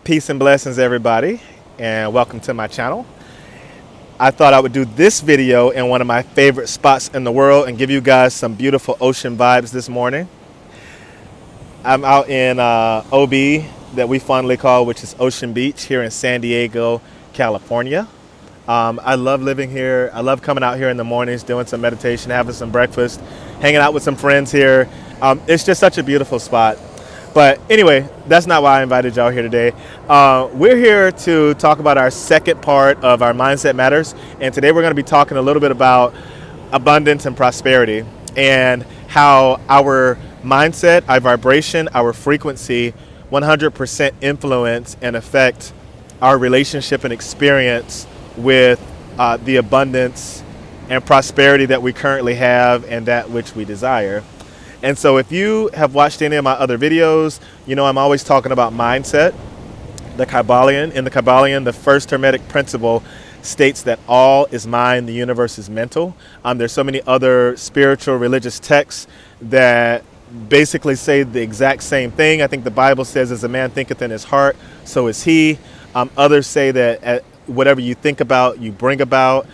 Peace and blessings, everybody, and welcome to my channel. I thought I would do this video in one of my favorite spots in the world and give you guys some beautiful ocean vibes this morning. I'm out in OB, that we fondly call, which is Ocean Beach, here in San Diego, California. I love living here. I love coming out here in the mornings, doing some meditation, having some breakfast, hanging out with some friends here. It's just such a beautiful spot. But anyway, that's not why I invited y'all here today. We're here to talk about our second part of our Mindset Matters. And today we're going to be talking a little bit about abundance and prosperity and how our mindset, our vibration, our frequency 100% influence and affect our relationship and experience with the abundance and prosperity that we currently have and that which we desire. And so if you have watched any of my other videos, you know I'm always talking about mindset. The Kybalion, in the Kybalion, the first Hermetic principle states that all is mind, the universe is mental. There's so many other spiritual, religious texts that basically say the exact same thing. I think the Bible says, as a man thinketh in his heart, so is he. Others say that whatever you think about, you bring about.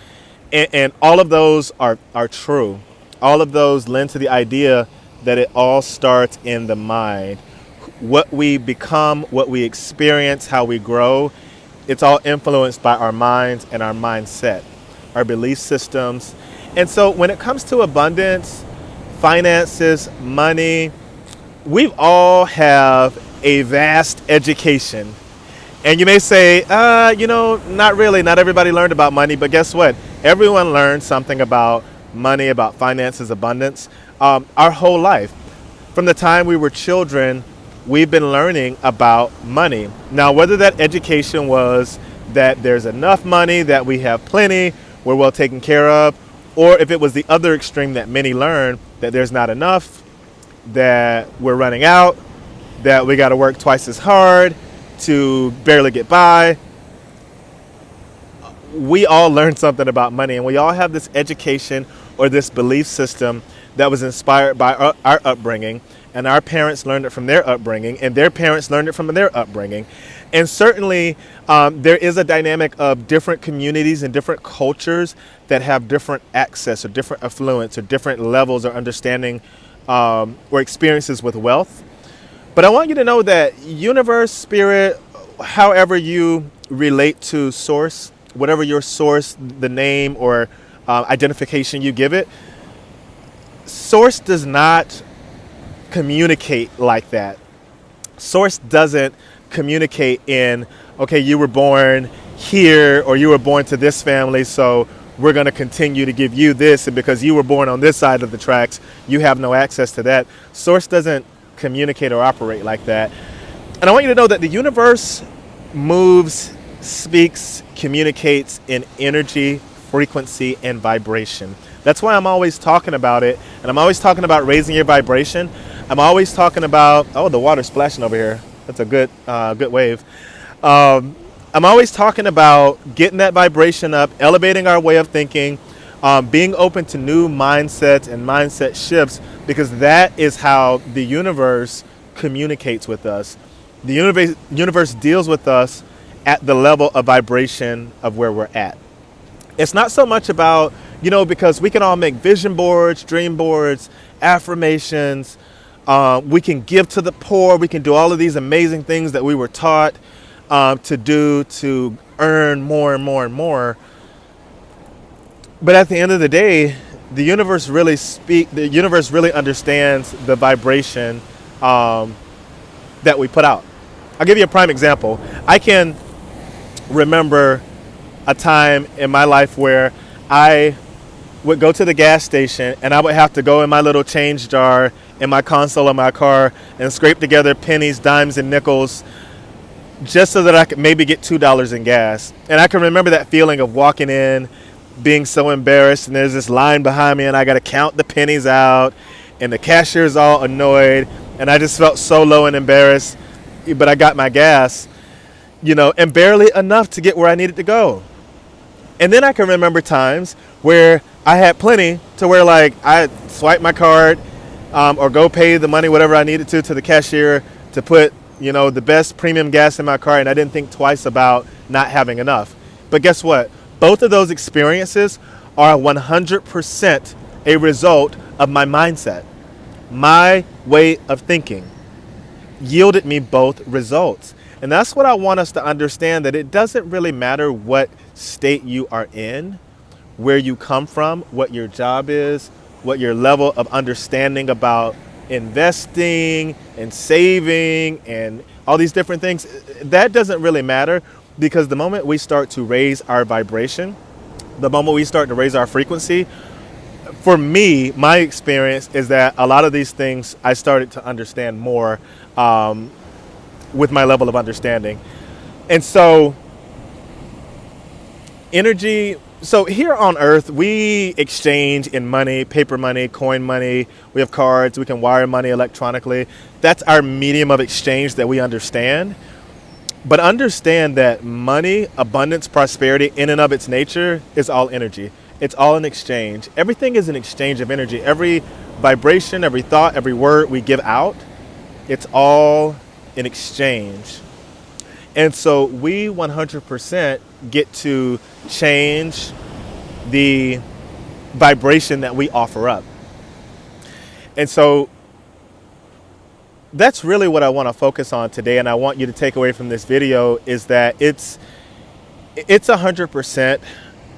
And all of those are true. All of those lend to the idea that it all starts in the mind. What we become, what we experience, how we grow, it's all influenced by our minds and our mindset, our belief systems. And so when it comes to abundance, finances, money, we all have a vast education. And you may say, not really. Not everybody learned about money, but guess what? Everyone learned something about money, about finances, abundance, our whole life. From the time we were children, we've been learning about money. Now, whether that education was that there's enough money, that we have plenty, we're well taken care of, or if it was the other extreme that many learn, that there's not enough, that we're running out, that we got to work twice as hard to barely get by. We all learned something about money, and we all have this education or this belief system that was inspired by our upbringing, and our parents learned it from their upbringing, and their parents learned it from their upbringing. And certainly there is a dynamic of different communities and different cultures that have different access or different affluence or different levels or understanding or experiences with wealth. But I want you to know that universe, spirit, however you relate to source, whatever your source, the name or identification you give it, source does not communicate like that. Source doesn't communicate in, okay, you were born here or you were born to this family, so we're going to continue to give you this, and because you were born on this side of the tracks, you have no access to that. Source doesn't communicate or operate like that. And I want you to know that the universe moves, speaks, communicates in energy, frequency, and vibration. That's why I'm always talking about it, and I'm always talking about raising your vibration. I'm always talking about, oh, the water's splashing over here. That's a good wave. I'm always talking about getting that vibration up, elevating our way of thinking, being open to new mindsets and mindset shifts, because that is how the universe communicates with us. The universe deals with us at the level of vibration of where we're at. It's not so much about, because we can all make vision boards, dream boards, affirmations. We can give to the poor. We can do all of these amazing things that we were taught to do to earn more and more and more. But at the end of the day, the universe really understands the vibration that we put out. I'll give you a prime example. I can remember a time in my life where I would go to the gas station and I would have to go in my little change jar in my console of my car and scrape together pennies, dimes, and nickels just so that I could maybe get $2 in gas. And I can remember that feeling of walking in, being so embarrassed, and there's this line behind me and I got to count the pennies out and the cashier's all annoyed, and I just felt so low and embarrassed, but I got my gas, and barely enough to get where I needed to go. And then I can remember times where I had plenty to where I swipe my card or go pay the money, whatever I needed to the cashier to put the best premium gas in my car, and I didn't think twice about not having enough. But guess what? Both of those experiences are 100% a result of my mindset. My way of thinking yielded me both results. And that's what I want us to understand, that it doesn't really matter what state you are in, where you come from, what your job is, what your level of understanding about investing and saving and all these different things. That doesn't really matter, because the moment we start to raise our vibration, the moment we start to raise our frequency, for me, my experience is that a lot of these things I started to understand more with my level of understanding. And so energy, so here on earth, we exchange in money, paper money, coin money. We have cards, we can wire money electronically. That's our medium of exchange that we understand. But understand that money, abundance, prosperity in and of its nature is all energy. It's all an exchange. Everything is an exchange of energy. Every vibration, every thought, every word we give out, it's all an exchange. And so we 100% get to change the vibration that we offer up. And so that's really what I want to focus on today. And I want you to take away from this video is that it's 100%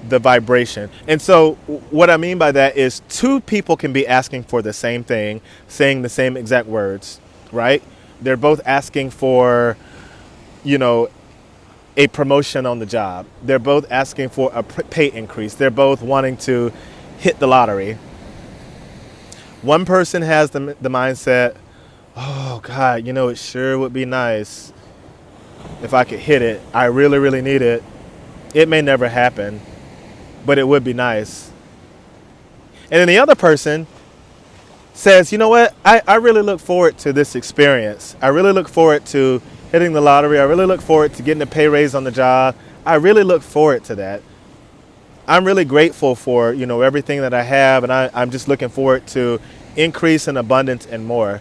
the vibration. And so what I mean by that is two people can be asking for the same thing, saying the same exact words, right? They're both asking for, a promotion on the job. They're both asking for a pay increase. They're both wanting to hit the lottery. One person has the mindset, oh God, it sure would be nice if I could hit it. I really, really need it. It may never happen, but it would be nice. And then the other person says, you know what, I really look forward to this experience. I really look forward to hitting the lottery. I really look forward to getting a pay raise on the job. I really look forward to that. I'm really grateful for, everything that I have, and I'm just looking forward to increase in abundance and more.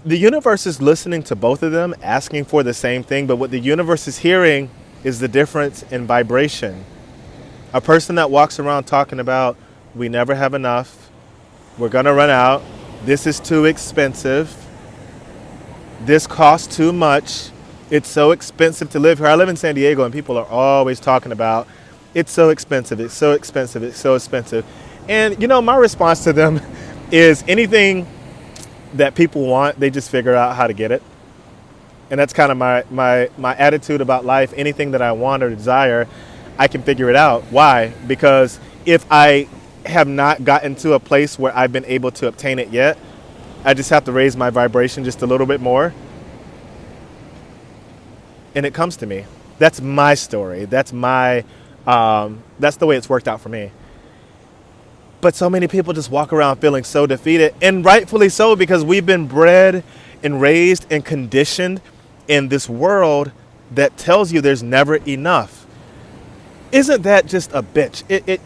The universe is listening to both of them, asking for the same thing, but what the universe is hearing is the difference in vibration. A person that walks around talking about, we never have enough, we're gonna run out, this is too expensive, this costs too much, it's so expensive to live here. I live in San Diego and people are always talking about, it's so expensive, it's so expensive, it's so expensive. And my response to them is anything that people want, they just figure out how to get it. And that's kind of my attitude about life. Anything that I want or desire, I can figure it out. Why? Because if I have not gotten to a place where I've been able to obtain it yet, I just have to raise my vibration just a little bit more, and it comes to me. That's my story. That's that's the way it's worked out for me. But so many people just walk around feeling so defeated, and rightfully so, because we've been bred and raised and conditioned in this world that tells you there's never enough. Isn't that just a bitch?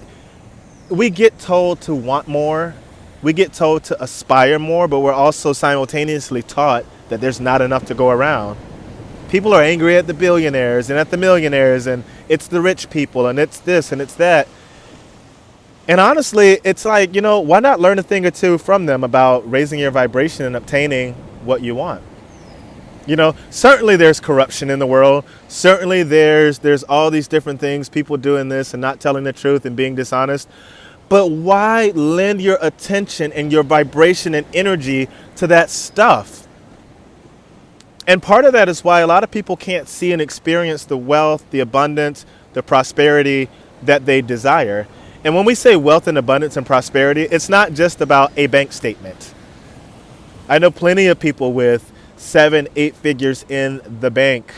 We get told to want more. We get told to aspire more, but we're also simultaneously taught that there's not enough to go around. People are angry at the billionaires and at the millionaires, and it's the rich people, and it's this and it's that. And honestly, it's like, why not learn a thing or two from them about raising your vibration and obtaining what you want? Certainly there's corruption in the world. Certainly there's all these different things, people doing this and not telling the truth and being dishonest. But why lend your attention and your vibration and energy to that stuff? And part of that is why a lot of people can't see and experience the wealth, the abundance, the prosperity that they desire. And when we say wealth and abundance and prosperity, it's not just about a bank statement. I know plenty of people with 7-8 figures in the bank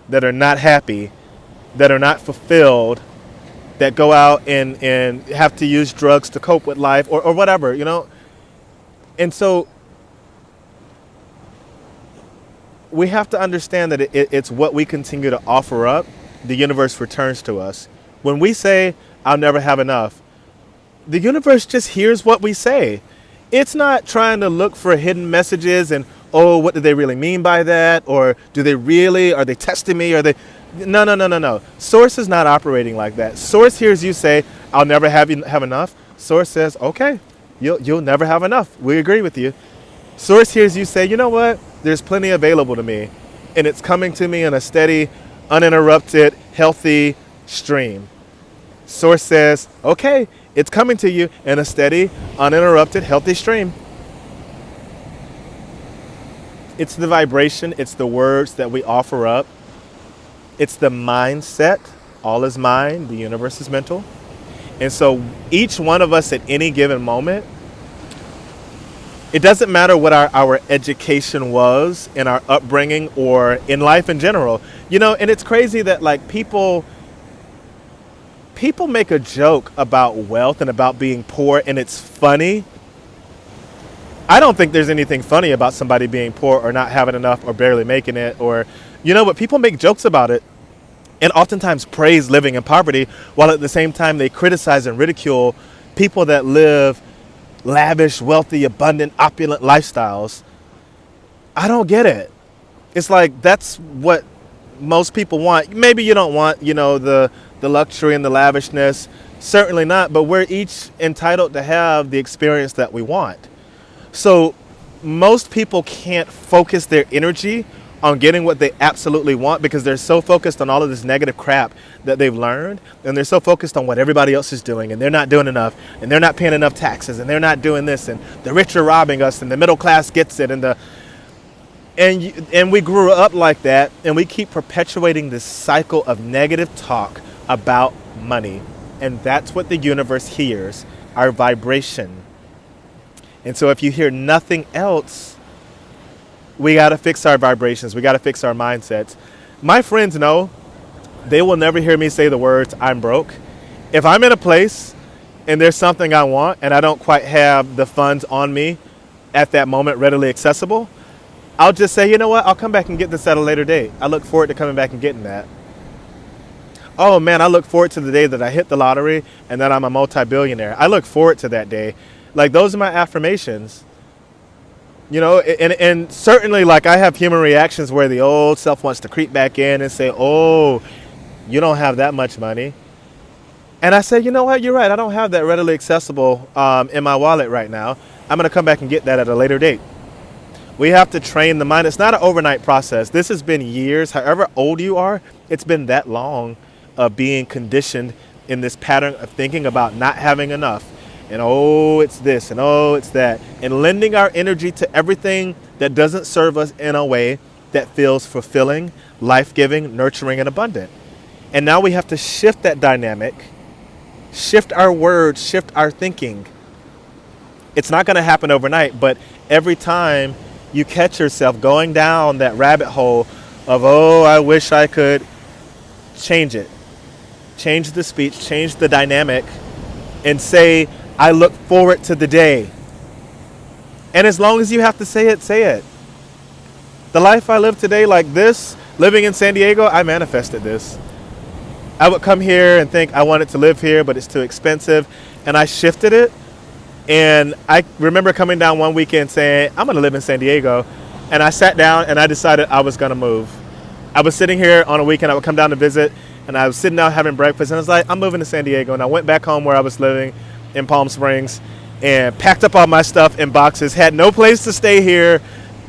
that are not happy, that are not fulfilled, that go out and have to use drugs to cope with life or whatever, And so we have to understand that it's what we continue to offer up, the universe returns to us. When we say, I'll never have enough, the universe just hears what we say. It's not trying to look for hidden messages and oh, what do they really mean by that? Or do they really, are they testing me? Are they, no, no, no, no, no. Source is not operating like that. Source hears you say, I'll never have enough. Source says, okay, you'll never have enough. We agree with you. Source hears you say, you know what? There's plenty available to me. And it's coming to me in a steady, uninterrupted, healthy stream. Source says, okay, it's coming to you in a steady, uninterrupted, healthy stream. It's the vibration, it's the words that we offer up. It's the mindset. All is mind, the universe is mental. And so each one of us at any given moment, it doesn't matter what our education was in our upbringing or in life in general. You know, and it's crazy that like people make a joke about wealth and about being poor, and it's funny. I don't think there's anything funny about somebody being poor or not having enough or barely making it, or, you know, but people make jokes about it and oftentimes praise living in poverty, while at the same time they criticize and ridicule people that live lavish, wealthy, abundant, opulent lifestyles. I don't get it. It's like, that's what most people want. Maybe you don't want, you know, the luxury and the lavishness. Certainly not, but we're each entitled to have the experience that we want. So most people can't focus their energy on getting what they absolutely want because they're so focused on all of this negative crap that they've learned, and they're so focused on what everybody else is doing, and they're not doing enough, and they're not paying enough taxes, and they're not doing this, and the rich are robbing us, and the middle class gets it, and we grew up like that, and we keep perpetuating this cycle of negative talk about money, and that's what the universe hears, our vibration. And so if you hear nothing else, we got to fix our vibrations. We got to fix our mindsets. My friends know they will never hear me say the words, I'm broke. If I'm in a place and there's something I want and I don't quite have the funds on me at that moment readily accessible, I'll just say, you know what, I'll come back and get this at a later date. I look forward to coming back and getting that. Oh man, I look forward to the day that I hit the lottery and that I'm a multi-billionaire. I look forward to that day. Like, those are my affirmations. You know, and certainly, like, I have human reactions where the old self wants to creep back in and say, oh, you don't have that much money. And I say, you know what, you're right. I don't have that readily accessible in my wallet right now. I'm going to come back and get that at a later date. We have to train the mind. It's not an overnight process. This has been years. However old you are, it's been that long of being conditioned in this pattern of thinking about not having enough. And oh, it's this, and oh, it's that. And lending our energy to everything that doesn't serve us in a way that feels fulfilling, life-giving, nurturing, and abundant. And now we have to shift that dynamic, shift our words, shift our thinking. It's not going to happen overnight, but every time you catch yourself going down that rabbit hole of, oh, I wish I could, change it. Change the speech, change the dynamic, and say, I look forward to the day. And as long as you have to say it, say it. The life I live today, like this, living in San Diego, I manifested this. I would come here and think I wanted to live here, but it's too expensive. And I shifted it. And I remember coming down one weekend saying, I'm going to live in San Diego. And I sat down and I decided I was going to move. I was sitting here on a weekend. I would come down to visit. And I was sitting down having breakfast. And I was like, I'm moving to San Diego. And I went back home where I was living in Palm Springs and packed up all my stuff in boxes, had no place to stay here,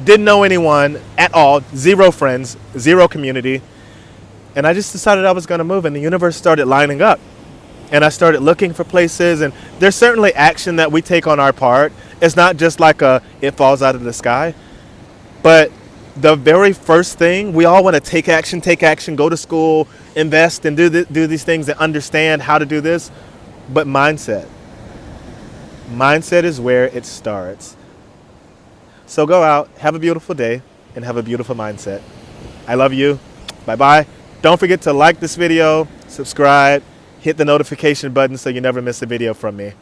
didn't know anyone at all, zero friends, zero community. And I just decided I was going to move, and the universe started lining up. And I started looking for places, and there's certainly action that we take on our part. It's not just like it falls out of the sky. But the very first thing, we all want to take action, go to school, invest, and do these things and understand how to do this. But mindset. Mindset is where it starts. So go out, have a beautiful day, and have a beautiful mindset. I love you. Bye-bye. Don't forget to like this video, subscribe, hit the notification button so you never miss a video from me.